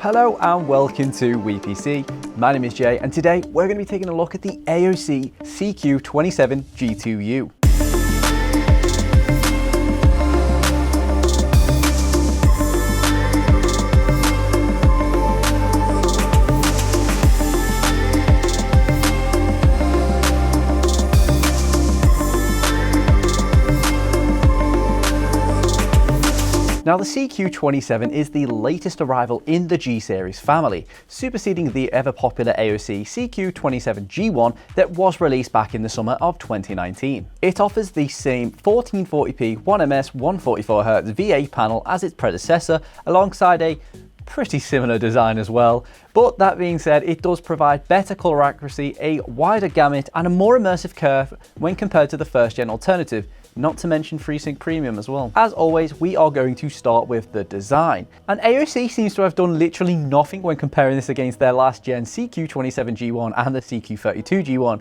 Hello and welcome to WePC. My name is Jay and today we're going to be taking a look at the AOC CQ27G2U. Now the CQ27 is the latest arrival in the G series family, superseding the ever popular AOC CQ27G1 that was released back in the summer of 2019. It offers the same 1440p 1ms 144Hz VA panel as its predecessor, alongside a pretty similar design as well. But that being said, it does provide better color accuracy, a wider gamut and a more immersive curve when compared to the first gen alternative, not to mention FreeSync Premium as well. As always, we are going to start with the design. And AOC seems to have done literally nothing when comparing this against their last gen CQ27G1 and the CQ32G1.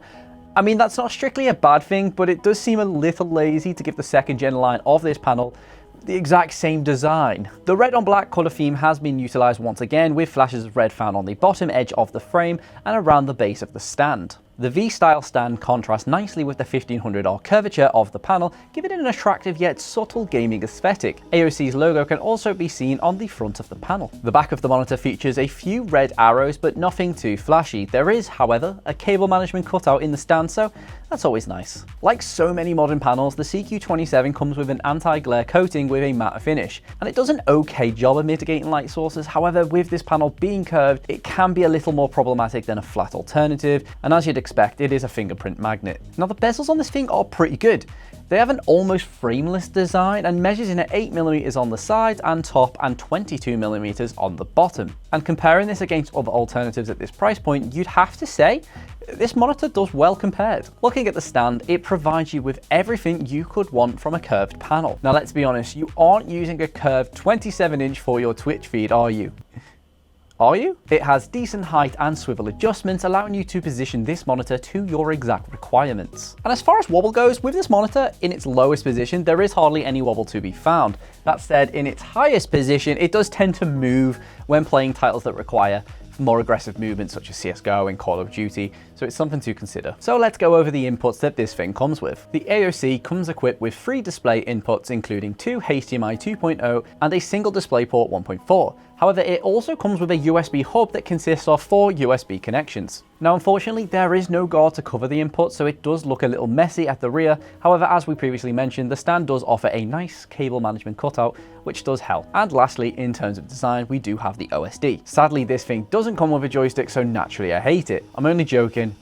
I mean, that's not strictly a bad thing, but it does seem a little lazy to give the second gen line of this panel the exact same design. The red on black color theme has been utilized once again, with flashes of red found on the bottom edge of the frame and around the base of the stand. The V-style stand contrasts nicely with the 1500R curvature of the panel, giving it an attractive yet subtle gaming aesthetic. AOC's logo can also be seen on the front of the panel. The back of the monitor features a few red arrows, but nothing too flashy. There is, however, a cable management cutout in the stand, so that's always nice. Like so many modern panels, the CQ27 comes with an anti-glare coating with a matte finish, and it does an okay job of mitigating light sources. However, with this panel being curved, it can be a little more problematic than a flat alternative, and as you'd expect, it is a fingerprint magnet. Now the bezels on this thing are pretty good. They have an almost frameless design and measures in at 8mm on the sides and top and 22mm on the bottom. And comparing this against other alternatives at this price point, you'd have to say this monitor does well compared. Looking at the stand, it provides you with everything you could want from a curved panel. Now let's be honest, you aren't using a curved 27-inch for your Twitch feed, are you? Are you? It has decent height and swivel adjustments, allowing you to position this monitor to your exact requirements. And as far as wobble goes, with this monitor in its lowest position, there is hardly any wobble to be found. That said, in its highest position, it does tend to move when playing titles that require more aggressive movements such as CSGO and Call of Duty, so it's something to consider. So let's go over the inputs that this thing comes with. The AOC comes equipped with 3 display inputs, including 2 HDMI 2.0 and a single DisplayPort 1.4. However, it also comes with a USB hub that consists of 4 USB connections. Now, unfortunately, there is no guard to cover the input, so it does look a little messy at the rear. However, as we previously mentioned, the stand does offer a nice cable management cutout, which does help. And lastly, in terms of design, we do have the OSD. Sadly, this thing doesn't come with a joystick, so naturally I hate it. I'm only joking.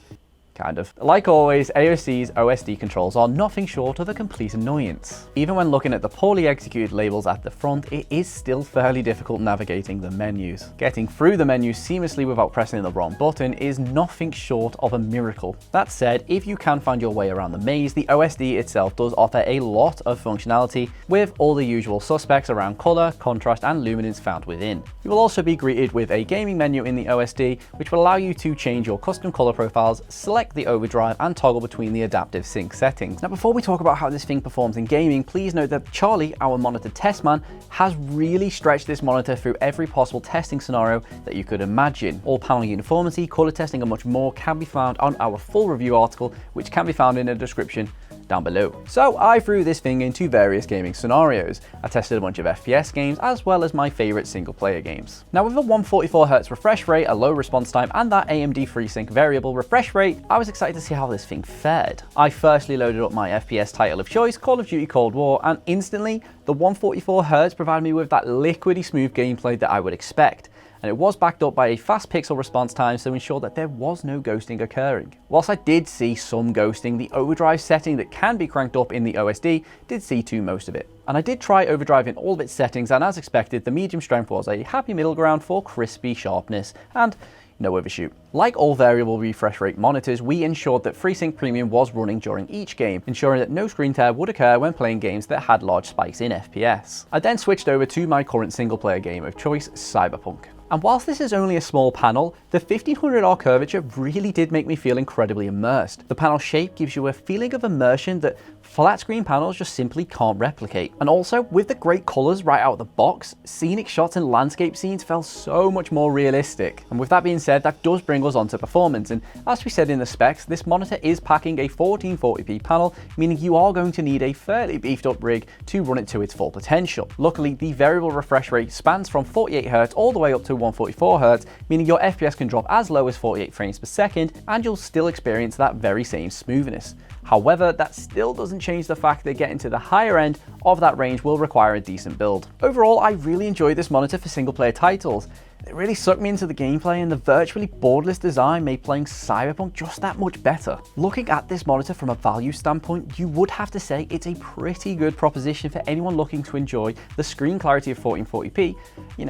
Kind of. Like always, AOC's OSD controls are nothing short of a complete annoyance. Even when looking at the poorly executed labels at the front, it is still fairly difficult navigating the menus. Getting through the menus seamlessly without pressing the wrong button is nothing short of a miracle. That said, if you can find your way around the maze, the OSD itself does offer a lot of functionality, with all the usual suspects around color, contrast, and luminance found within. You will also be greeted with a gaming menu in the OSD, which will allow you to change your custom color profiles, select the overdrive and toggle between the adaptive sync settings. Now, before we talk about how this thing performs in gaming, please note that Charlie, our monitor test man, has really stretched this monitor through every possible testing scenario that you could imagine. All panel uniformity, color testing and much more can be found on our full review article, which can be found in the description down below. So I threw this thing into various gaming scenarios. I tested a bunch of FPS games as well as my favorite single player games. Now, with a 144Hz refresh rate, a low response time and that AMD FreeSync variable refresh rate, I was excited to see how this thing fared. I firstly loaded up my FPS title of choice, Call of Duty Cold War, and instantly the 144Hz provided me with that liquidy smooth gameplay that I would expect. And it was backed up by a fast pixel response time to ensure that there was no ghosting occurring. Whilst I did see some ghosting, the overdrive setting that can be cranked up in the OSD did see to most of it. And I did try overdrive in all of its settings, and as expected, the medium strength was a happy middle ground for crispy sharpness and no overshoot. Like all variable refresh rate monitors, we ensured that FreeSync Premium was running during each game, ensuring that no screen tear would occur when playing games that had large spikes in FPS. I then switched over to my current single player game of choice, Cyberpunk. And whilst this is only a small panel, the 1500R curvature really did make me feel incredibly immersed. The panel shape gives you a feeling of immersion that flat screen panels just simply can't replicate. And also, with the great colours right out of the box, scenic shots and landscape scenes felt so much more realistic. And with that being said, that does bring us on to performance, and as we said in the specs, this monitor is packing a 1440p panel, meaning you are going to need a fairly beefed up rig to run it to its full potential. Luckily, the variable refresh rate spans from 48Hz all the way up to 144Hz, meaning your FPS can drop as low as 48 frames per second, and you'll still experience that very same smoothness. However, that still doesn't change the fact that getting to the higher end of that range will require a decent build. Overall, I really enjoyed this monitor for single player titles. It really sucked me into the gameplay, and the virtually borderless design made playing Cyberpunk just that much better. Looking at this monitor from a value standpoint, you would have to say it's a pretty good proposition for anyone looking to enjoy the screen clarity of 1440p,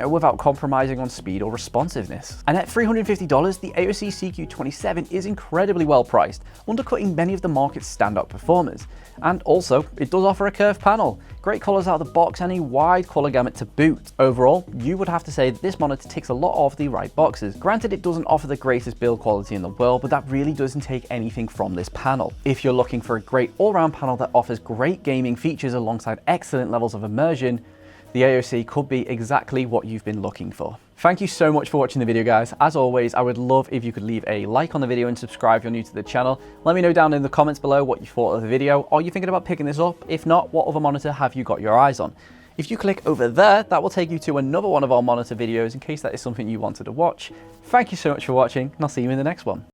without compromising on speed or responsiveness. And at $350, the AOC CQ27 is incredibly well priced, undercutting many of the market's standout performers. And also, it does offer a curved panel, great colours out of the box, and a wide colour gamut to boot. Overall, you would have to say that this monitor ticks a lot of the right boxes. Granted, it doesn't offer the greatest build quality in the world, but that really doesn't take anything from this panel. If you're looking for a great all-round panel that offers great gaming features alongside excellent levels of immersion, the AOC could be exactly what you've been looking for. Thank you so much for watching the video, guys. As always, I would love if you could leave a like on the video and subscribe if you're new to the channel. Let me know down in the comments below what you thought of the video. Are you thinking about picking this up? If not, what other monitor have you got your eyes on? If you click over there, that will take you to another one of our monitor videos in case that is something you wanted to watch. Thank you so much for watching, and I'll see you in the next one.